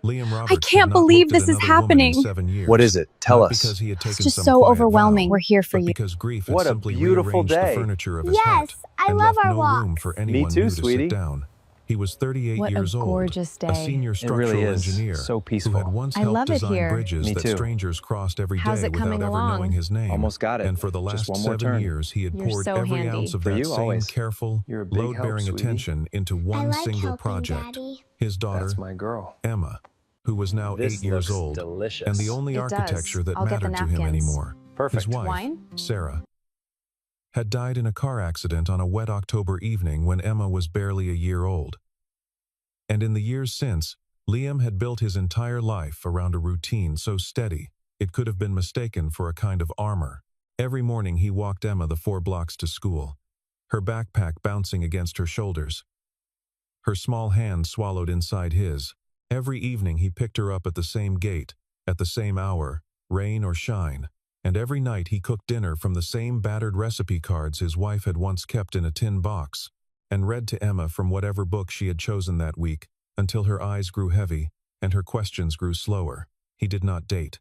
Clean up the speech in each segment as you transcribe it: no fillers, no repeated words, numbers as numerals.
Liam I Roberts can't had not believe looked at this is another woman in happening. 7 years. What is it? Tell Not us. because he had taken It's just some so quiet overwhelming. vow, We're here for but you. because grief had What a simply beautiful rearranged the day. furniture of his heart I and love left our no room walks. for anyone too, new to sweetie. sit down. He was 38 What a years old, gorgeous a day. senior It really structural is. engineer So who peaceful. had once I helped love it design here. bridges Me that too. strangers crossed every How's day it without coming ever along? knowing his name. Almost got it. And for the Just last one more 7 turn. years, he had You're poured so every handy. ounce of For that you, same always. careful, You're a big help, load-bearing sweetie. attention into I one like single helping, project. Daddy. His daughter, That's my girl. Emma, who was now This 8 years looks old, delicious. and the only It architecture does. that I'll get the mattered to him napkins. anymore. Perfect. His wife, Wine? Sarah, had died in a car accident on a wet October evening when Emma was barely a year old. And in the years since, Liam had built his entire life around a routine so steady it could have been mistaken for a kind of armor. Every morning he walked Emma the 4 blocks to school, her backpack bouncing against her shoulders, her small hand swallowed inside his. Every evening he picked her up at the same gate, at the same hour, rain or shine, and every night he cooked dinner from the same battered recipe cards his wife had once kept in a tin box, and read to Emma from whatever book she had chosen that week, until her eyes grew heavy and her questions grew slower. He did not date.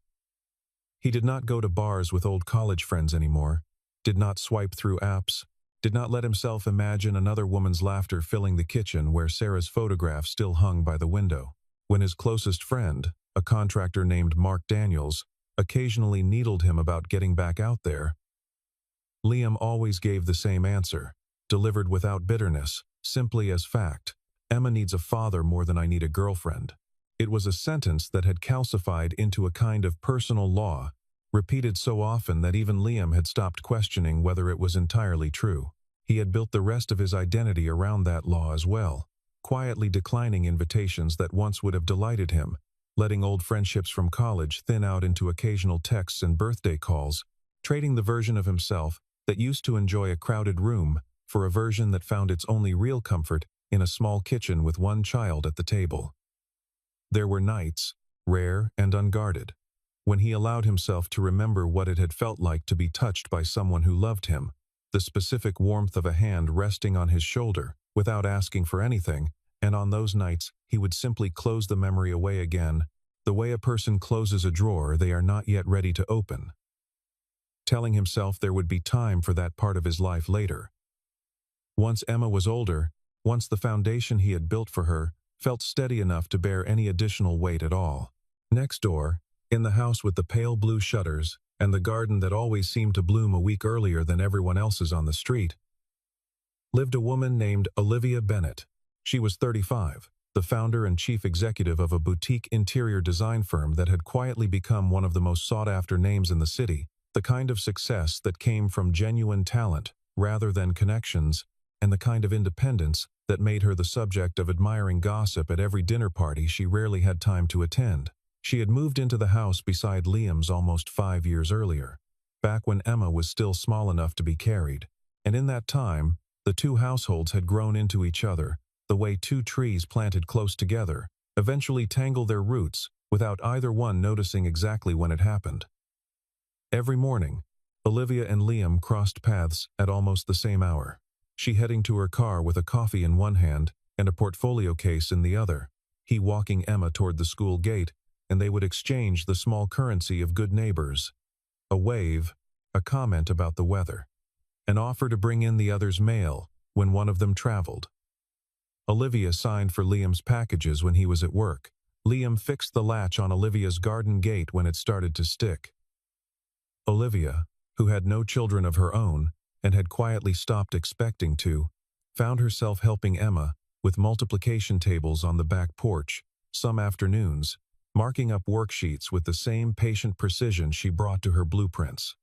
He did not go to bars with old college friends anymore, did not swipe through apps, did not let himself imagine another woman's laughter filling the kitchen where Sarah's photograph still hung by the window. When his closest friend, a contractor named Mark Daniels, occasionally needled him about getting back out there, Liam always gave the same answer, delivered without bitterness, simply as fact. Emma needs a father more than I need a girlfriend. It was a sentence that had calcified into a kind of personal law, repeated so often that even Liam had stopped questioning whether it was entirely true. He had built the rest of his identity around that law as well, quietly declining invitations that once would have delighted him, letting old friendships from college thin out into occasional texts and birthday calls, trading the version of himself that used to enjoy a crowded room for a version that found its only real comfort in a small kitchen with one child at the table. There were nights, rare and unguarded, when he allowed himself to remember what it had felt like to be touched by someone who loved him, the specific warmth of a hand resting on his shoulder without asking for anything, and on those nights he would simply close the memory away again, the way a person closes a drawer they are not yet ready to open, telling himself there would be time for that part of his life later. Once Emma was older, once the foundation he had built for her felt steady enough to bear any additional weight at all. Next door, in the house with the pale blue shutters and the garden that always seemed to bloom a week earlier than everyone else's on the street, lived a woman named Olivia Bennett. She was 35, the founder and chief executive of a boutique interior design firm that had quietly become one of the most sought-after names in the city, the kind of success that came from genuine talent rather than connections, and the kind of independence that made her the subject of admiring gossip at every dinner party she rarely had time to attend. She had moved into the house beside Liam's almost 5 years earlier, back when Emma was still small enough to be carried, and in that time, the two households had grown into each other, the way two trees planted close together eventually tangle their roots without either one noticing exactly when it happened. Every morning, Olivia and Liam crossed paths at almost the same hour, she heading to her car with a coffee in one hand and a portfolio case in the other, he walking Emma toward the school gate, and they would exchange the small currency of good neighbors. A wave, a comment about the weather, an offer to bring in the other's mail when one of them traveled. Olivia signed for Liam's packages when he was at work. Liam fixed the latch on Olivia's garden gate when it started to stick. Olivia, who had no children of her own and had quietly stopped expecting to, found herself helping Emma with multiplication tables on the back porch, some afternoons, marking up worksheets with the same patient precision she brought to her blueprints.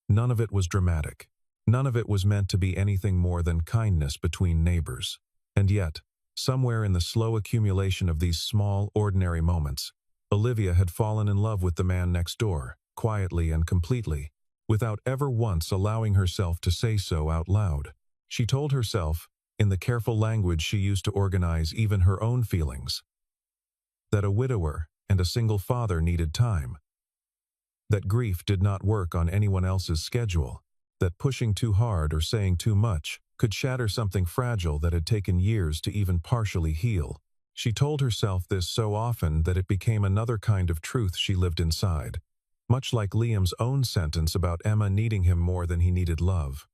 None of it was dramatic. None of it was meant to be anything more than kindness between neighbors. And yet, somewhere in the slow accumulation of these small, ordinary moments, Olivia had fallen in love with the man next door, quietly and completely, without ever once allowing herself to say so out loud. She told herself, in the careful language she used to organize even her own feelings, that a widower and a single father needed time, that grief did not work on anyone else's schedule, that pushing too hard or saying too much could shatter something fragile that had taken years to even partially heal. She told herself this so often that it became another kind of truth she lived inside, much like Liam's own sentence about Emma needing him more than he needed love.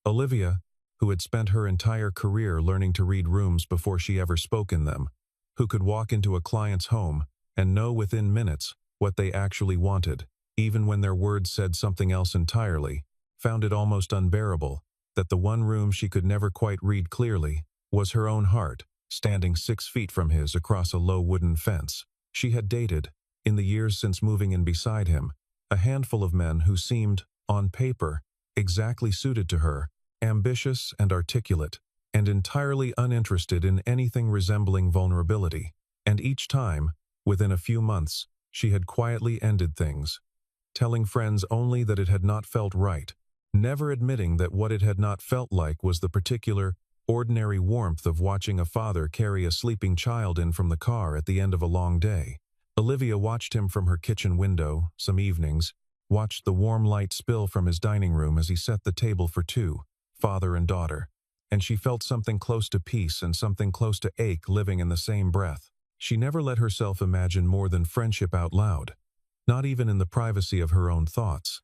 Olivia, who had spent her entire career learning to read rooms before she ever spoke in them, who could walk into a client's home and know within minutes what they actually wanted, even when their words said something else entirely, found it almost unbearable that the one room she could never quite read clearly was her own heart, standing 6 feet from his across a low wooden fence. She had dated, in the years since moving in beside him, a handful of men who seemed, on paper, exactly suited to her, ambitious and articulate, and entirely uninterested in anything resembling vulnerability. And each time, within a few months, she had quietly ended things, telling friends only that it had not felt right, never admitting that what it had not felt like was the particular, ordinary warmth of watching a father carry a sleeping child in from the car at the end of a long day. Olivia watched him from her kitchen window, some evenings, watched the warm light spill from his dining room as he set the table for two, father and daughter, and she felt something close to peace and something close to ache living in the same breath. She never let herself imagine more than friendship out loud, not even in the privacy of her own thoughts,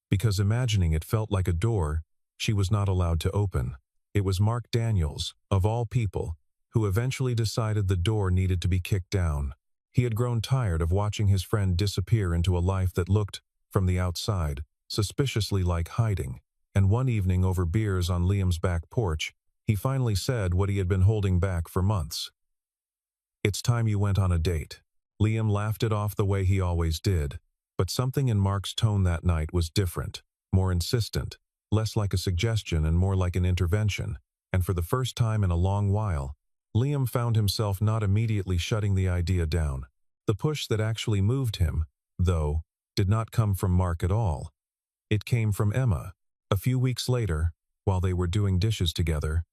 because imagining it felt like a door she was not allowed to open. It was Mark Daniels, of all people, who eventually decided the door needed to be kicked down. He had grown tired of watching his friend disappear into a life that looked, from the outside, suspiciously like hiding, and one evening over beers on Liam's back porch, he finally said what he had been holding back for months. "It's time you went on a date." Liam laughed it off the way he always did, but something in Mark's tone that night was different, more insistent, less like a suggestion and more like an intervention, and for the first time in a long while, Liam found himself not immediately shutting the idea down. The push that actually moved him, though, did not come from Mark at all. It came from Emma. A few weeks later, while they were doing dishes together,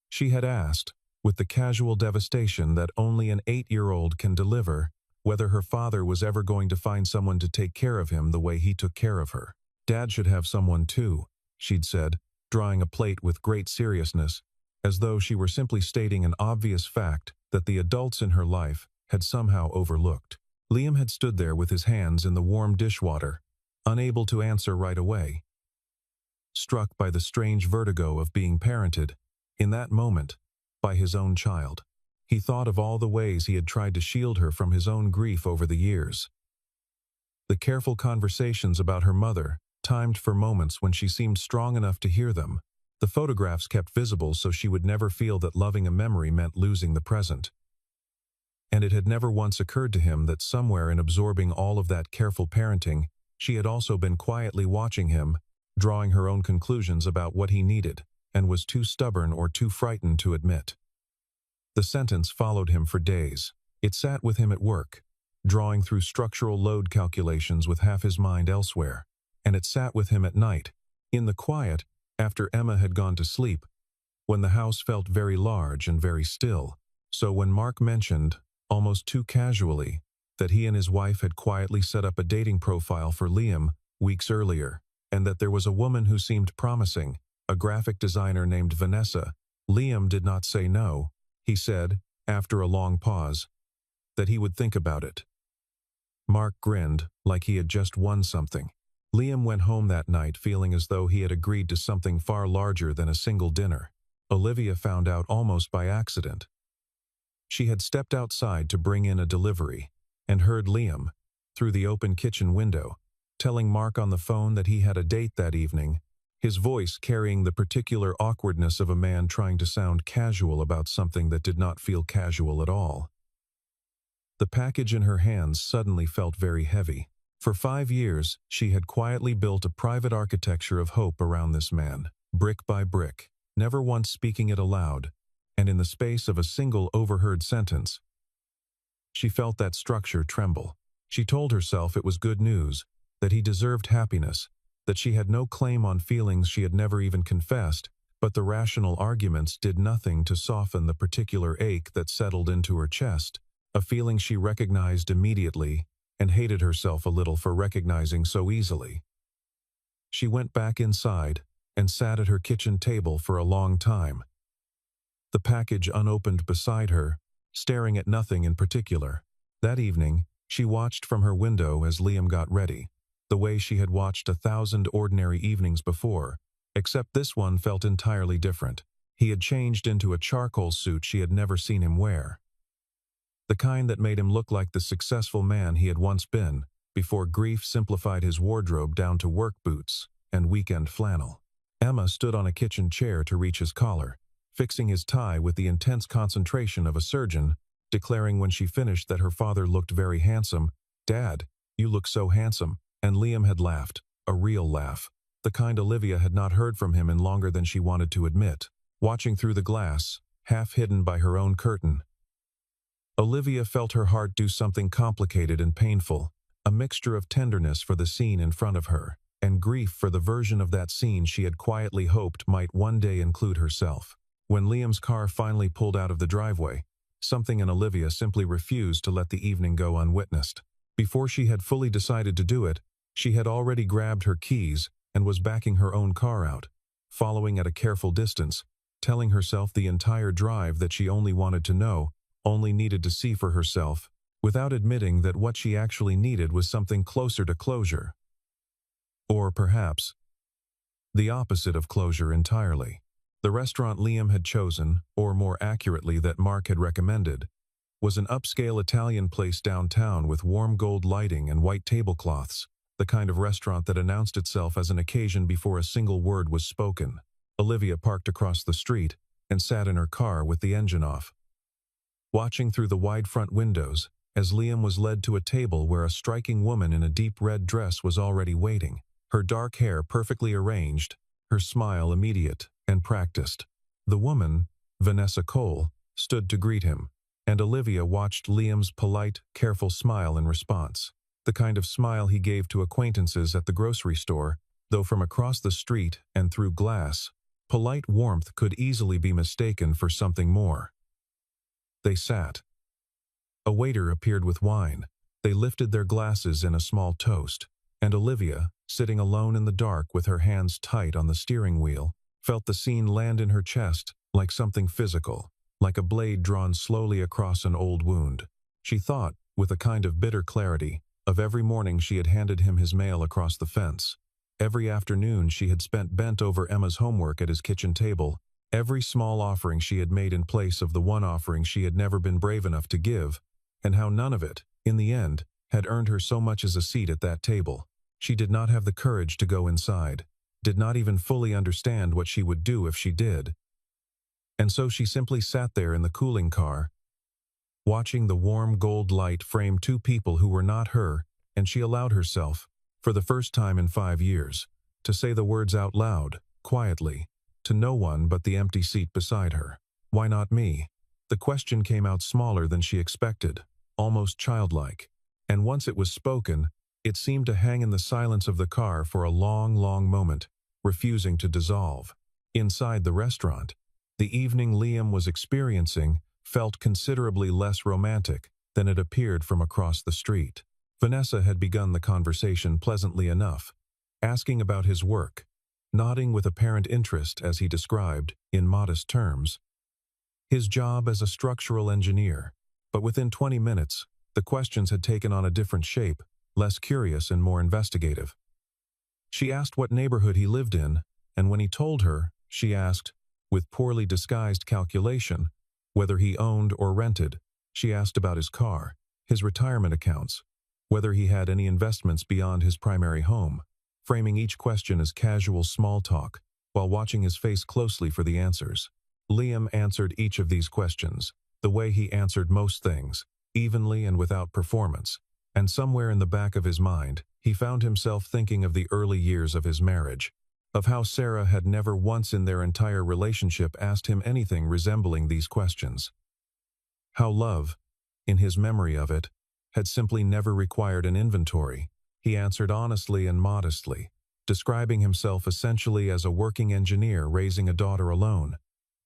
she had asked, with the casual devastation that only an 8-year-old can deliver, whether her father was ever going to find someone to take care of him the way he took care of her. "Dad should have someone too," she'd said, drawing a plate with great seriousness, as though she were simply stating an obvious fact that the adults in her life had somehow overlooked. Liam had stood there with his hands in the warm dishwater, unable to answer right away. Struck by the strange vertigo of being parented, in that moment, by his own child. He thought of all the ways he had tried to shield her from his own grief over the years. The careful conversations about her mother, timed for moments when she seemed strong enough to hear them. The photographs kept visible so she would never feel that loving a memory meant losing the present. And it had never once occurred to him that somewhere in absorbing all of that careful parenting, she had also been quietly watching him, drawing her own conclusions about what he needed, and was too stubborn or too frightened to admit. The sentence followed him for days. It sat with him at work, drawing through structural load calculations with half his mind elsewhere, and it sat with him at night, in the quiet, after Emma had gone to sleep, when the house felt very large and very still. So when Mark mentioned, almost too casually, that he and his wife had quietly set up a dating profile for Liam weeks earlier, and that there was a woman who seemed promising, a graphic designer named Vanessa, Liam did not say no. He said, after a long pause, that he would think about it. Mark grinned, like he had just won something. Liam went home that night feeling as though he had agreed to something far larger than a single dinner. Olivia found out almost by accident. She had stepped outside to bring in a delivery, and heard Liam, through the open kitchen window, telling Mark on the phone that he had a date that evening, his voice carrying the particular awkwardness of a man trying to sound casual about something that did not feel casual at all. The package in her hands suddenly felt very heavy. For 5 years, she had quietly built a private architecture of hope around this man, brick by brick, never once speaking it aloud, and in the space of a single overheard sentence, she felt that structure tremble. She told herself it was good news, that he deserved happiness, that she had no claim on feelings she had never even confessed, but the rational arguments did nothing to soften the particular ache that settled into her chest, a feeling she recognized immediately and hated herself a little for recognizing so easily. She went back inside and sat at her kitchen table for a long time, the package unopened beside her, staring at nothing in particular. That evening, she watched from her window as Liam got ready, the way she had watched 1,000 ordinary evenings before, except this one felt entirely different. He had changed into a charcoal suit she had never seen him wear. The kind that made him look like the successful man he had once been, before grief simplified his wardrobe down to work boots and weekend flannel. Emma stood on a kitchen chair to reach his collar, fixing his tie with the intense concentration of a surgeon, declaring when she finished that her father looked very handsome. "Dad, you look so handsome." And Liam had laughed, a real laugh, the kind Olivia had not heard from him in longer than she wanted to admit. Watching through the glass, half hidden by her own curtain, Olivia felt her heart do something complicated and painful, a mixture of tenderness for the scene in front of her, and grief for the version of that scene she had quietly hoped might one day include herself. When Liam's car finally pulled out of the driveway, something in Olivia simply refused to let the evening go unwitnessed. Before she had fully decided to do it, she had already grabbed her keys and was backing her own car out, following at a careful distance, telling herself the entire drive that she only wanted to know, only needed to see for herself, without admitting that what she actually needed was something closer to closure. Or perhaps the opposite of closure entirely. The restaurant Liam had chosen, or more accurately that Mark had recommended, was an upscale Italian place downtown with warm gold lighting and white tablecloths, the kind of restaurant that announced itself as an occasion before a single word was spoken. Olivia parked across the street and sat in her car with the engine off, watching through the wide front windows as Liam was led to a table where a striking woman in a deep red dress was already waiting, her dark hair perfectly arranged, her smile immediate and practiced. The woman, Vanessa Cole, stood to greet him, and Olivia watched Liam's polite, careful smile in response, the kind of smile he gave to acquaintances at the grocery store, though from across the street and through glass, polite warmth could easily be mistaken for something more. They sat. A waiter appeared with wine. They lifted their glasses in a small toast, and Olivia, sitting alone in the dark with her hands tight on the steering wheel, felt the scene land in her chest like something physical, like a blade drawn slowly across an old wound. She thought, with a kind of bitter clarity, of every morning she had handed him his mail across the fence, every afternoon she had spent bent over Emma's homework at his kitchen table, every small offering she had made in place of the one offering she had never been brave enough to give, and how none of it, in the end, had earned her so much as a seat at that table. She did not have the courage to go inside, did not even fully understand what she would do if she did. And so she simply sat there in the cooling car, watching the warm gold light frame two people who were not her, and she allowed herself, for the first time in 5 years, to say the words out loud, quietly, to no one but the empty seat beside her. "Why not me?" The question came out smaller than she expected, almost childlike, and once it was spoken, it seemed to hang in the silence of the car for a long, long moment, refusing to dissolve. Inside the restaurant, the evening Liam was experiencing felt considerably less romantic than it appeared from across the street. Vanessa had begun the conversation pleasantly enough, asking about his work, nodding with apparent interest as he described, in modest terms, his job as a structural engineer. But within 20 minutes, the questions had taken on a different shape, less curious and more investigative. She asked what neighborhood he lived in, and when he told her, she asked, with poorly disguised calculation, whether he owned or rented. She asked about his car, his retirement accounts, whether he had any investments beyond his primary home, framing each question as casual small talk, while watching his face closely for the answers. Liam answered each of these questions, the way he answered most things, evenly and without performance, and somewhere in the back of his mind, he found himself thinking of the early years of his marriage, of how Sarah had never once in their entire relationship asked him anything resembling these questions. How love, in his memory of it, had simply never required an inventory. He answered honestly and modestly, describing himself essentially as a working engineer raising a daughter alone,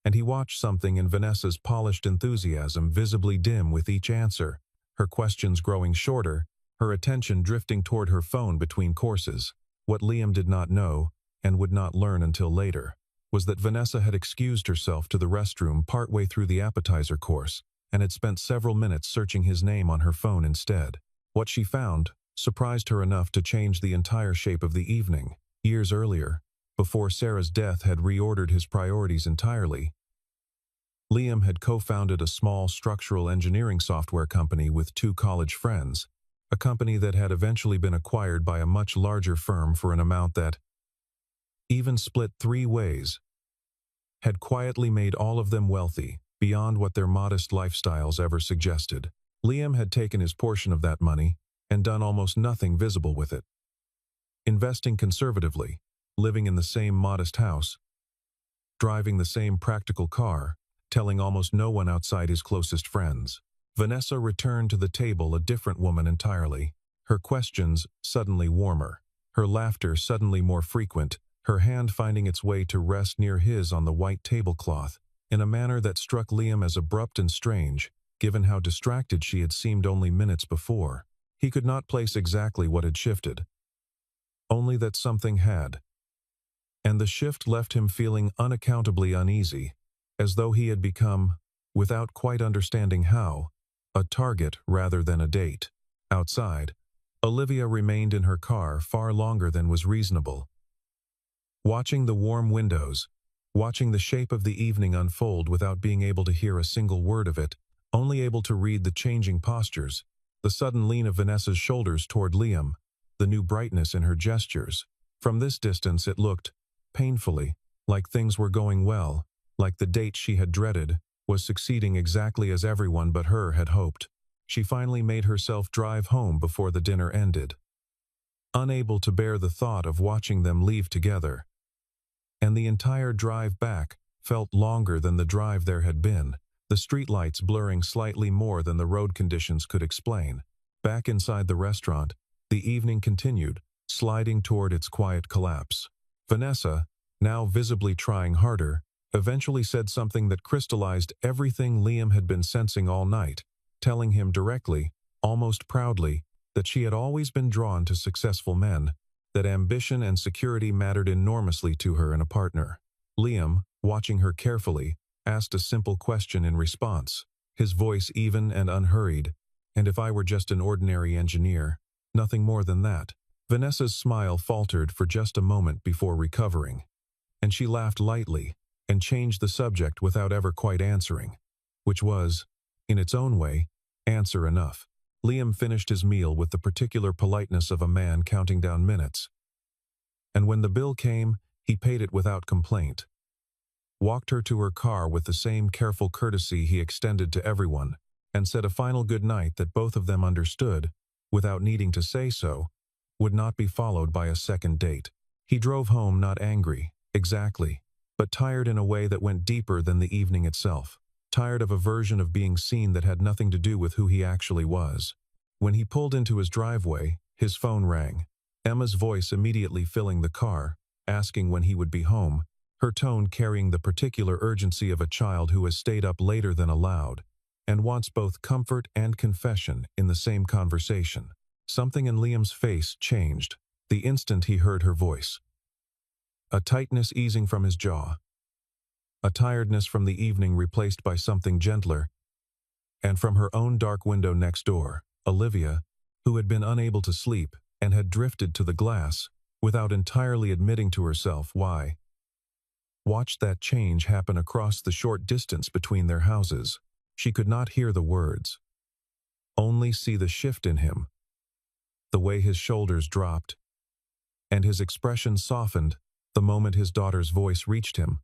and he watched something in Vanessa's polished enthusiasm visibly dim with each answer, her questions growing shorter, her attention drifting toward her phone between courses. What Liam did not know, and would not learn until later, was that Vanessa had excused herself to the restroom partway through the appetizer course and had spent several minutes searching his name on her phone instead. What she found surprised her enough to change the entire shape of the evening. Years earlier, before Sarah's death had reordered his priorities entirely, Liam had co-founded a small structural engineering software company with two college friends, a company that had eventually been acquired by a much larger firm for an amount that, even split three ways, had quietly made all of them wealthy, beyond what their modest lifestyles ever suggested. Liam had taken his portion of that money and done almost nothing visible with it. Investing conservatively, living in the same modest house, driving the same practical car, telling almost no one outside his closest friends. Vanessa returned to the table a different woman entirely, her questions suddenly warmer, her laughter suddenly more frequent, her hand finding its way to rest near his on the white tablecloth, in a manner that struck Liam as abrupt and strange, given how distracted she had seemed only minutes before. He could not place exactly what had shifted, only that something had. And the shift left him feeling unaccountably uneasy, as though he had become, without quite understanding how, a target rather than a date. Outside, Olivia remained in her car far longer than was reasonable. Watching the warm windows, watching the shape of the evening unfold without being able to hear a single word of it, only able to read the changing postures, the sudden lean of Vanessa's shoulders toward Liam, the new brightness in her gestures. From this distance it looked, painfully, like things were going well, like the date she had dreaded was succeeding exactly as everyone but her had hoped. She finally made herself drive home before the dinner ended, unable to bear the thought of watching them leave together. And the entire drive back felt longer than the drive there had been, the streetlights blurring slightly more than the road conditions could explain. Back inside the restaurant, the evening continued, sliding toward its quiet collapse. Vanessa, now visibly trying harder, eventually said something that crystallized everything Liam had been sensing all night, telling him directly, almost proudly, that she had always been drawn to successful men, that ambition and security mattered enormously to her in a partner. Liam, watching her carefully, asked a simple question in response, his voice even and unhurried, "And if I were just an ordinary engineer?" Nothing more than that. Vanessa's smile faltered for just a moment before recovering, and she laughed lightly, and changed the subject without ever quite answering, which was, in its own way, answer enough. Liam finished his meal with the particular politeness of a man counting down minutes. And when the bill came, he paid it without complaint, walked her to her car with the same careful courtesy he extended to everyone, and said a final good night that both of them understood, without needing to say so, would not be followed by a second date. He drove home not angry, exactly, but tired in a way that went deeper than the evening itself, tired of a version of being seen that had nothing to do with who he actually was. When he pulled into his driveway, his phone rang, Emma's voice immediately filling the car, asking when he would be home, her tone carrying the particular urgency of a child who has stayed up later than allowed, and wants both comfort and confession in the same conversation. Something in Liam's face changed the instant he heard her voice. A tightness easing from his jaw, a tiredness from the evening replaced by something gentler, and from her own dark window next door, Olivia, who had been unable to sleep and had drifted to the glass, without entirely admitting to herself why, watched that change happen across the short distance between their houses. She could not hear the words, only see the shift in him, the way his shoulders dropped, and his expression softened the moment his daughter's voice reached him.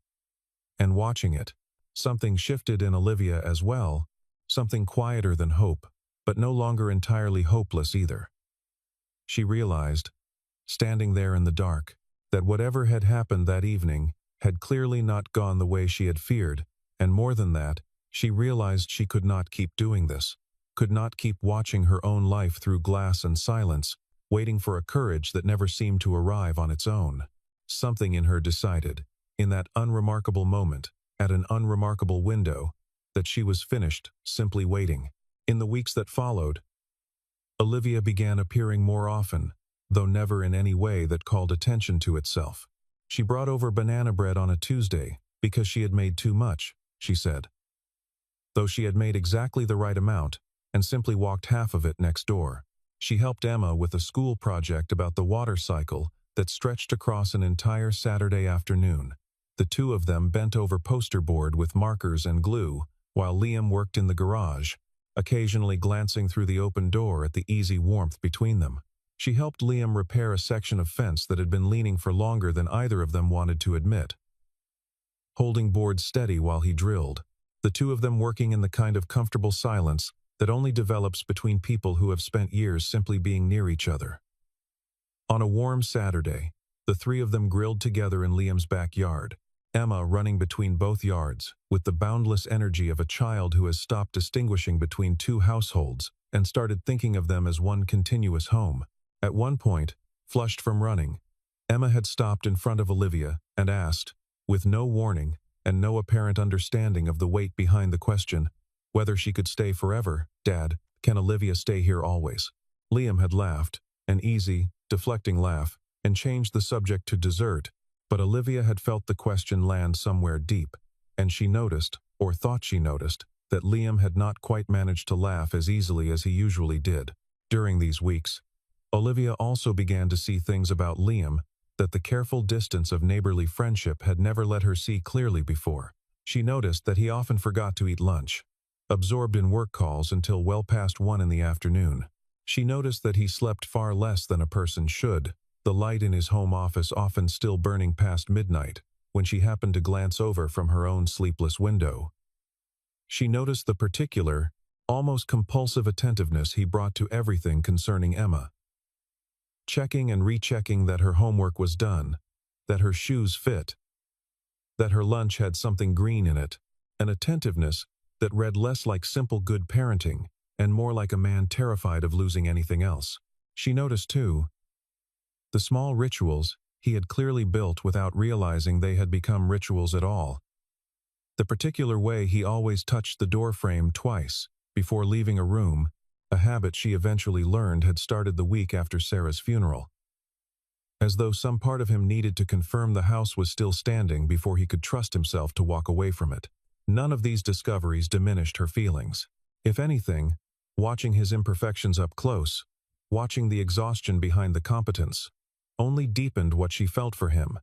And watching it, something shifted in Olivia as well, something quieter than hope, but no longer entirely hopeless either. She realized, standing there in the dark, that whatever had happened that evening had clearly not gone the way she had feared, and more than that, she realized she could not keep doing this, could not keep watching her own life through glass and silence, waiting for a courage that never seemed to arrive on its own. Something in her decided, in that unremarkable moment, at an unremarkable window, that she was finished simply waiting. In the weeks that followed, Olivia began appearing more often, though never in any way that called attention to itself. She brought over banana bread on a Tuesday because she had made too much, she said, though she had made exactly the right amount and simply walked half of it next door. She helped Emma with a school project about the water cycle that stretched across an entire Saturday afternoon. The two of them bent over poster board with markers and glue, while Liam worked in the garage, occasionally glancing through the open door at the easy warmth between them. She helped Liam repair a section of fence that had been leaning for longer than either of them wanted to admit, holding boards steady while he drilled, the two of them working in the kind of comfortable silence that only develops between people who have spent years simply being near each other. On a warm Saturday, the three of them grilled together in Liam's backyard, Emma running between both yards, with the boundless energy of a child who has stopped distinguishing between two households and started thinking of them as one continuous home. At one point, flushed from running, Emma had stopped in front of Olivia and asked, with no warning and no apparent understanding of the weight behind the question, whether she could stay forever. "Dad, can Olivia stay here always?" Liam had laughed, an easy, deflecting laugh, and changed the subject to dessert, but Olivia had felt the question land somewhere deep, and she noticed, or thought she noticed, that Liam had not quite managed to laugh as easily as he usually did. During these weeks, Olivia also began to see things about Liam that the careful distance of neighborly friendship had never let her see clearly before. She noticed that he often forgot to eat lunch, absorbed in work calls until well past 1 in the afternoon. She noticed that he slept far less than a person should, the light in his home office often still burning past midnight, when she happened to glance over from her own sleepless window. She noticed the particular, almost compulsive attentiveness he brought to everything concerning Emma, checking and rechecking that her homework was done, that her shoes fit, that her lunch had something green in it, an attentiveness that read less like simple good parenting and more like a man terrified of losing anything else. She noticed, too, the small rituals he had clearly built without realizing they had become rituals at all. The particular way he always touched the doorframe twice before leaving a room, a habit she eventually learned had started the week after Sarah's funeral. As though some part of him needed to confirm the house was still standing before he could trust himself to walk away from it. None of these discoveries diminished her feelings. If anything, watching his imperfections up close, watching the exhaustion behind the competence, only deepened what she felt for him,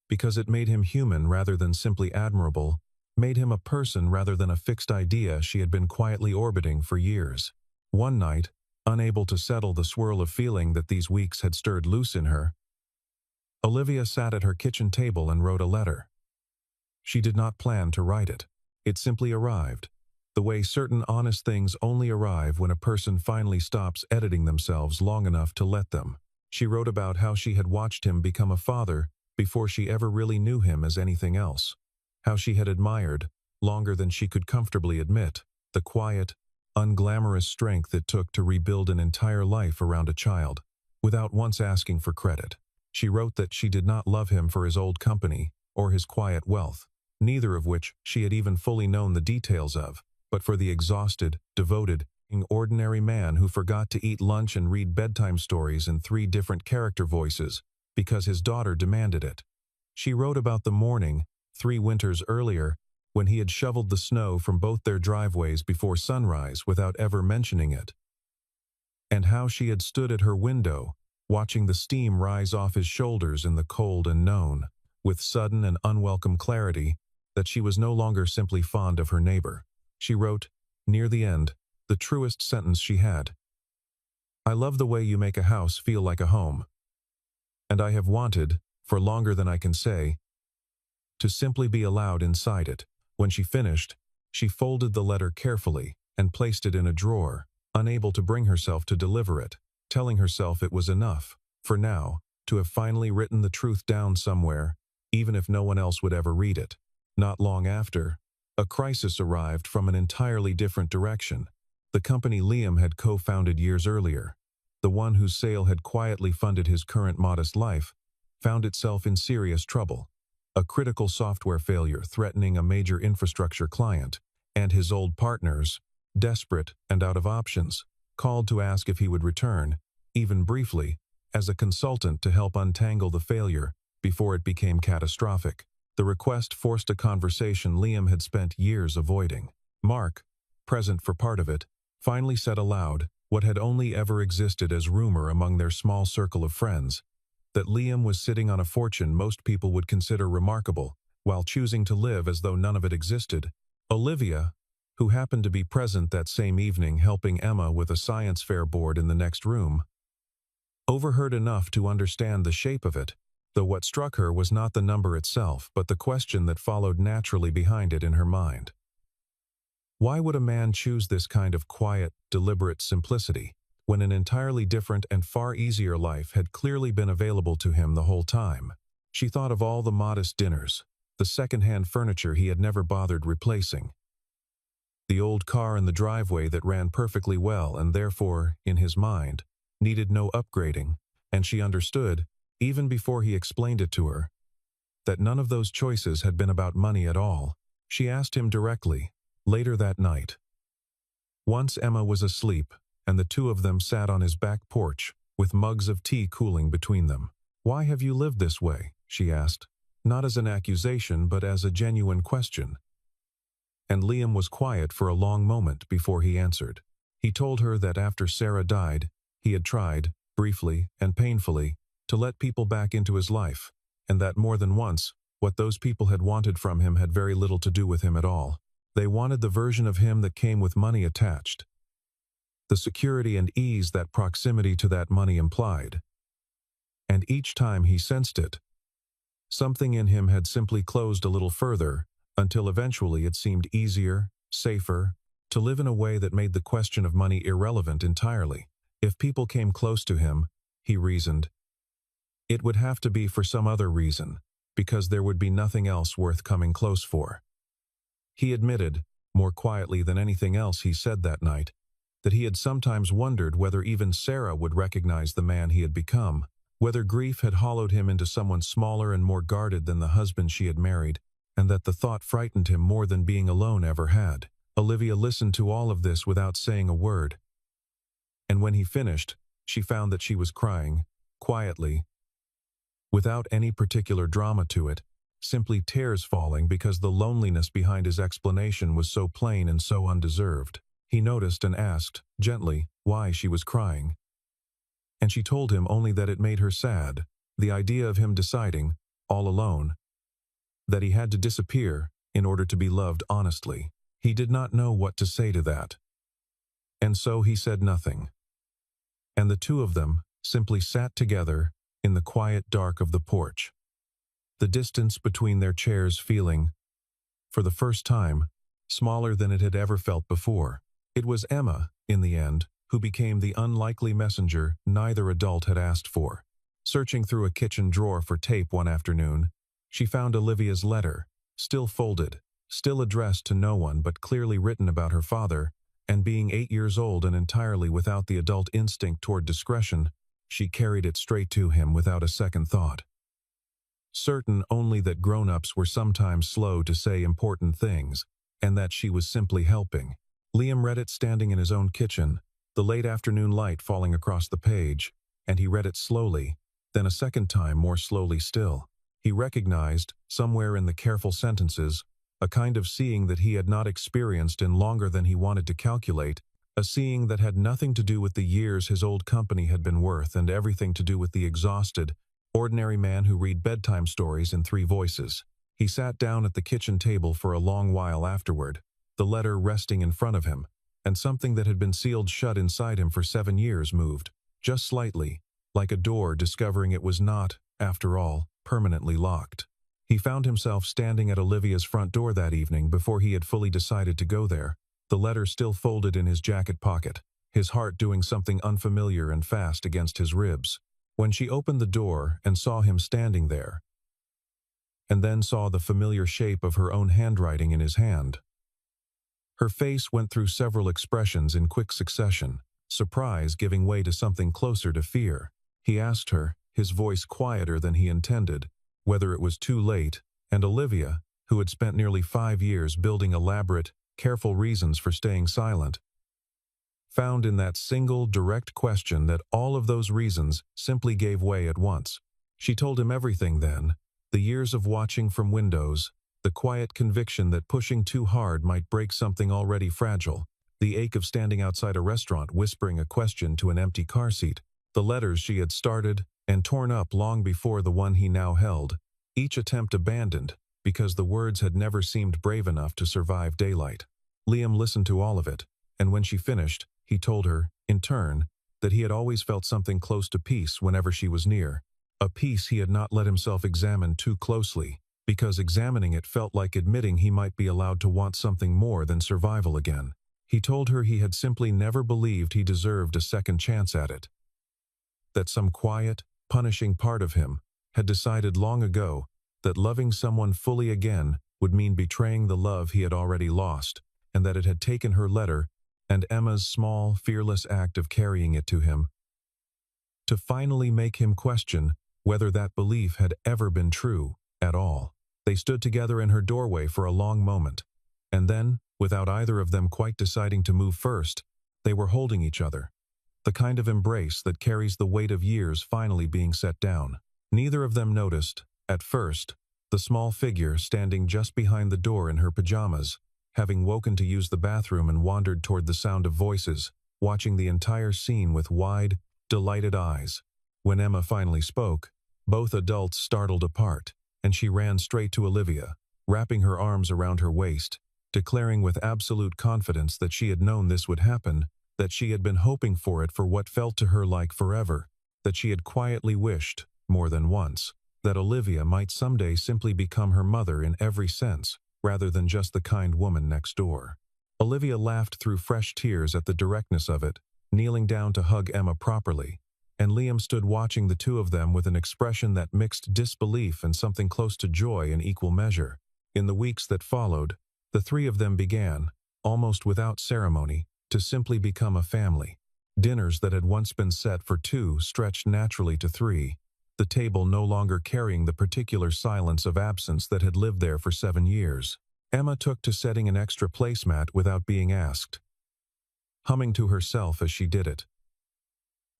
because it made him human rather than simply admirable, made him a person rather than a fixed idea she had been quietly orbiting for years. One night, unable to settle the swirl of feeling that these weeks had stirred loose in her, Olivia sat at her kitchen table and wrote a letter. She did not plan to write it. It simply arrived, the way certain honest things only arrive when a person finally stops editing themselves long enough to let them. She wrote about how she had watched him become a father before she ever really knew him as anything else, how she had admired, longer than she could comfortably admit, the quiet, unglamorous strength it took to rebuild an entire life around a child, without once asking for credit. She wrote that she did not love him for his old company or his quiet wealth, neither of which she had even fully known the details of, but for the exhausted, devoted, ordinary man who forgot to eat lunch and read bedtime stories in 3 different character voices because his daughter demanded it. She wrote about the morning, 3 winters earlier, when he had shoveled the snow from both their driveways before sunrise without ever mentioning it, and how she had stood at her window, watching the steam rise off his shoulders in the cold and known, with sudden and unwelcome clarity, that she was no longer simply fond of her neighbor. She wrote, near the end, the truest sentence she had. "I love the way you make a house feel like a home. And I have wanted, for longer than I can say, to simply be allowed inside it." When she finished, she folded the letter carefully and placed it in a drawer, unable to bring herself to deliver it, telling herself it was enough, for now, to have finally written the truth down somewhere, even if no one else would ever read it. Not long after, a crisis arrived from an entirely different direction. The company Liam had co-founded years earlier, the one whose sale had quietly funded his current modest life, found itself in serious trouble. A critical software failure threatening a major infrastructure client, and his old partners, desperate and out of options, called to ask if he would return, even briefly, as a consultant to help untangle the failure before it became catastrophic. The request forced a conversation Liam had spent years avoiding. Mark, present for part of it, finally said aloud what had only ever existed as rumor among their small circle of friends, that Liam was sitting on a fortune most people would consider remarkable, while choosing to live as though none of it existed. Olivia, who happened to be present that same evening helping Emma with a science fair board in the next room, overheard enough to understand the shape of it, though what struck her was not the number itself but the question that followed naturally behind it in her mind. Why would a man choose this kind of quiet, deliberate simplicity, when an entirely different and far easier life had clearly been available to him the whole time? She thought of all the modest dinners, the second-hand furniture he had never bothered replacing, the old car in the driveway that ran perfectly well and therefore, in his mind, needed no upgrading, and she understood, even before he explained it to her, that none of those choices had been about money at all. She asked him directly, later that night. Once Emma was asleep, and the two of them sat on his back porch, with mugs of tea cooling between them. "Why have you lived this way?" she asked, not as an accusation but as a genuine question. And Liam was quiet for a long moment before he answered. He told her that after Sarah died, he had tried, briefly and painfully, to let people back into his life, and that more than once, what those people had wanted from him had very little to do with him at all. They wanted the version of him that came with money attached, the security and ease that proximity to that money implied. And each time he sensed it, something in him had simply closed a little further, until eventually it seemed easier, safer, to live in a way that made the question of money irrelevant entirely. If people came close to him, he reasoned, it would have to be for some other reason, because there would be nothing else worth coming close for. He admitted, more quietly than anything else he said that night, that he had sometimes wondered whether even Sarah would recognize the man he had become, whether grief had hollowed him into someone smaller and more guarded than the husband she had married, and that the thought frightened him more than being alone ever had. Olivia listened to all of this without saying a word, and when he finished, she found that she was crying, quietly, without any particular drama to it, simply tears falling because the loneliness behind his explanation was so plain and so undeserved. He noticed and asked, gently, why she was crying. And she told him only that it made her sad, the idea of him deciding, all alone, that he had to disappear in order to be loved honestly. He did not know what to say to that. And so he said nothing. And the two of them simply sat together in the quiet dark of the porch, the distance between their chairs feeling, for the first time, smaller than it had ever felt before. It was Emma, in the end, who became the unlikely messenger neither adult had asked for. Searching through a kitchen drawer for tape one afternoon, she found Olivia's letter, still folded, still addressed to no one but clearly written about her father, and being 8 years old and entirely without the adult instinct toward discretion, she carried it straight to him without a second thought. Certain only that grown-ups were sometimes slow to say important things, and that she was simply helping. Liam read it standing in his own kitchen, the late afternoon light falling across the page, and he read it slowly, then a second time more slowly still. He recognized, somewhere in the careful sentences, a kind of seeing that he had not experienced in longer than he wanted to calculate, a seeing that had nothing to do with the years his old company had been worth and everything to do with the exhausted, ordinary man who read bedtime stories in 3 voices. He sat down at the kitchen table for a long while afterward, the letter resting in front of him, and something that had been sealed shut inside him for 7 years moved, just slightly, like a door discovering it was not, after all, permanently locked. He found himself standing at Olivia's front door that evening before he had fully decided to go there, the letter still folded in his jacket pocket, his heart doing something unfamiliar and fast against his ribs. When she opened the door and saw him standing there, and then saw the familiar shape of her own handwriting in his hand, her face went through several expressions in quick succession, surprise giving way to something closer to fear. He asked her, his voice quieter than he intended, whether it was too late, and Olivia, who had spent nearly 5 years building elaborate, careful reasons for staying silent, found in that single, direct question that all of those reasons simply gave way at once. She told him everything then, the years of watching from windows, the quiet conviction that pushing too hard might break something already fragile, the ache of standing outside a restaurant whispering a question to an empty car seat, the letters she had started and torn up long before the one he now held, each attempt abandoned because the words had never seemed brave enough to survive daylight. Liam listened to all of it, and when she finished, he told her, in turn, that he had always felt something close to peace whenever she was near, a peace he had not let himself examine too closely, because examining it felt like admitting he might be allowed to want something more than survival again. He told her he had simply never believed he deserved a second chance at it. That some quiet, punishing part of him had decided long ago that loving someone fully again would mean betraying the love he had already lost, and that it had taken her letter and Emma's small, fearless act of carrying it to him to finally make him question whether that belief had ever been true at all. They stood together in her doorway for a long moment, and then, without either of them quite deciding to move first, they were holding each other. The kind of embrace that carries the weight of years finally being set down. Neither of them noticed, at first, the small figure standing just behind the door in her pajamas, having woken to use the bathroom and wandered toward the sound of voices, watching the entire scene with wide, delighted eyes. When Emma finally spoke, both adults startled apart, and she ran straight to Olivia, wrapping her arms around her waist, declaring with absolute confidence that she had known this would happen, that she had been hoping for it for what felt to her like forever, that she had quietly wished, more than once, that Olivia might someday simply become her mother in every sense, rather than just the kind woman next door. Olivia laughed through fresh tears at the directness of it, kneeling down to hug Emma properly, and Liam stood watching the two of them with an expression that mixed disbelief and something close to joy in equal measure. In the weeks that followed, the three of them began, almost without ceremony, to simply become a family. Dinners that had once been set for two stretched naturally to three, the table no longer carrying the particular silence of absence that had lived there for 7 years. Emma took to setting an extra placemat without being asked, humming to herself as she did it,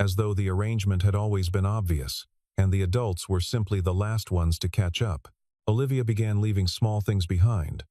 as though the arrangement had always been obvious, and the adults were simply the last ones to catch up. Olivia began leaving small things behind,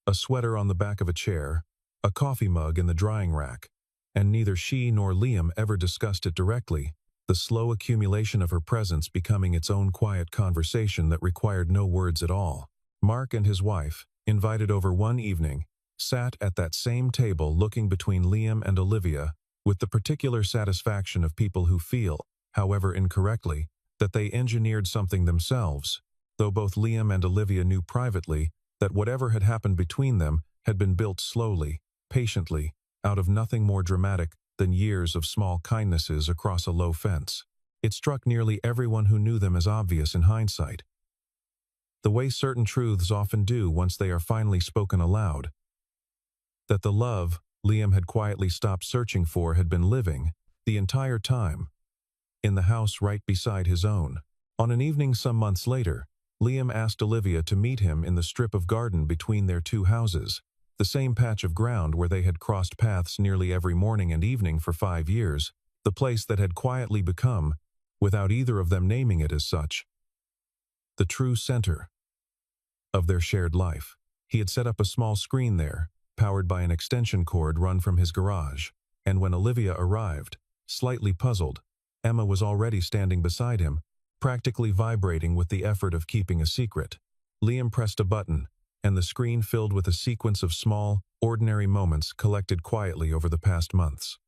a sweater on the back of a chair, a coffee mug in the drying rack, and neither she nor Liam ever discussed it directly, the slow accumulation of her presence becoming its own quiet conversation that required no words at all. Mark and his wife, invited over one evening, sat at that same table looking between Liam and Olivia with the particular satisfaction of people who feel, however incorrectly, that they engineered something themselves, though both Liam and Olivia knew privately that whatever had happened between them had been built slowly, patiently, out of nothing more dramatic than years of small kindnesses across a low fence. It struck nearly everyone who knew them as obvious in hindsight, the way certain truths often do once they are finally spoken aloud, that the love Liam had quietly stopped searching for had been living, the entire time, in the house right beside his own. On an evening some months later, Liam asked Olivia to meet him in the strip of garden between their two houses, the same patch of ground where they had crossed paths nearly every morning and evening for 5 years, the place that had quietly become, without either of them naming it as such, the true center of their shared life. He had set up a small screen there, powered by an extension cord run from his garage, and when Olivia arrived, slightly puzzled, Emma was already standing beside him, practically vibrating with the effort of keeping a secret. Liam pressed a button, and the screen filled with a sequence of small, ordinary moments collected quietly over the past months.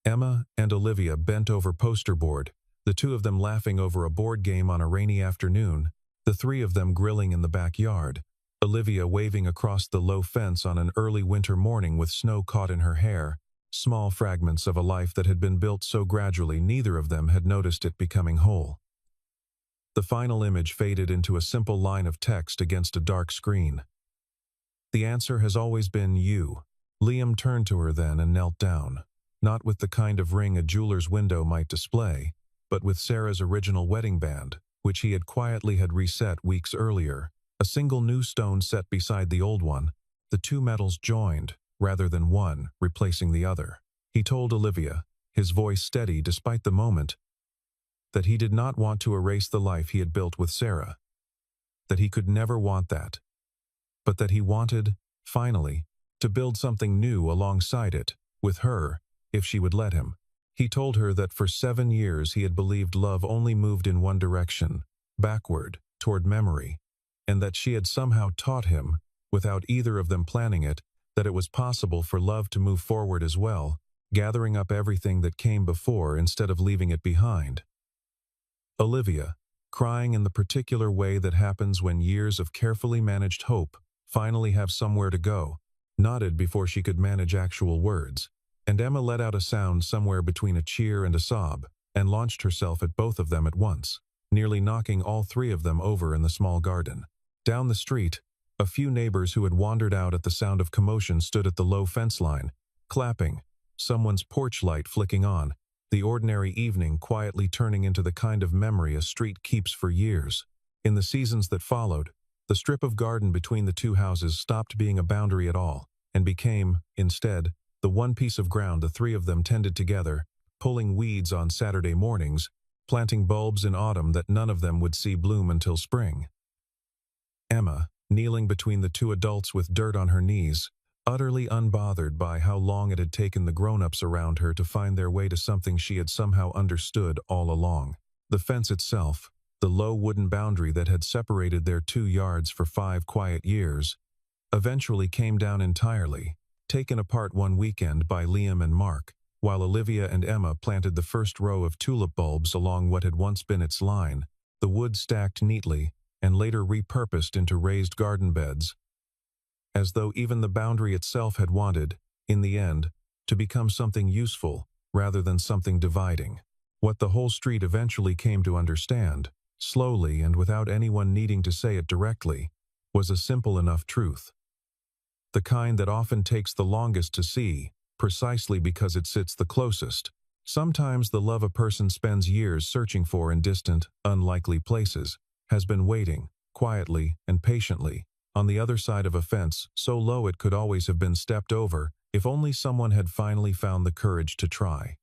Emma and Olivia bent over poster board, the two of them laughing over a board game on a rainy afternoon, the three of them grilling in the backyard, Olivia waving across the low fence on an early winter morning with snow caught in her hair, small fragments of a life that had been built so gradually neither of them had noticed it becoming whole. The final image faded into a simple line of text against a dark screen. The answer has always been you. Liam turned to her then and knelt down, not with the kind of ring a jeweler's window might display, but with Sarah's original wedding band, which he had quietly reset weeks earlier, a single new stone set beside the old one, the two metals joined, rather than one replacing the other. He told Olivia, his voice steady despite the moment, that he did not want to erase the life he had built with Sarah, that he could never want that, but that he wanted, finally, to build something new alongside it, with her, if she would let him. He told her that for 7 years he had believed love only moved in one direction, backward, toward memory, and that she had somehow taught him, without either of them planning it, that it was possible for love to move forward as well, gathering up everything that came before instead of leaving it behind. Olivia, crying in the particular way that happens when years of carefully managed hope finally have somewhere to go, nodded before she could manage actual words, and Emma let out a sound somewhere between a cheer and a sob, and launched herself at both of them at once, nearly knocking all 3 of them over in the small garden. Down the street, a few neighbors who had wandered out at the sound of commotion stood at the low fence line, clapping, someone's porch light flicking on, the ordinary evening quietly turning into the kind of memory a street keeps for years. In the seasons that followed, the strip of garden between the 2 houses stopped being a boundary at all, and became, instead, the one piece of ground the 3 of them tended together, pulling weeds on Saturday mornings, planting bulbs in autumn that none of them would see bloom until spring. Emma, kneeling between the 2 adults with dirt on her knees, utterly unbothered by how long it had taken the grown-ups around her to find their way to something she had somehow understood all along. The fence itself, the low wooden boundary that had separated their 2 yards for 5 quiet years, eventually came down entirely, taken apart one weekend by Liam and Mark, while Olivia and Emma planted the first row of tulip bulbs along what had once been its line, the wood stacked neatly and later repurposed into raised garden beds, as though even the boundary itself had wanted, in the end, to become something useful rather than something dividing. What the whole street eventually came to understand, slowly and without anyone needing to say it directly, was a simple enough truth. The kind that often takes the longest to see, precisely because it sits the closest. Sometimes the love a person spends years searching for in distant, unlikely places, has been waiting, quietly and patiently, on the other side of a fence so low it could always have been stepped over if only someone had finally found the courage to try.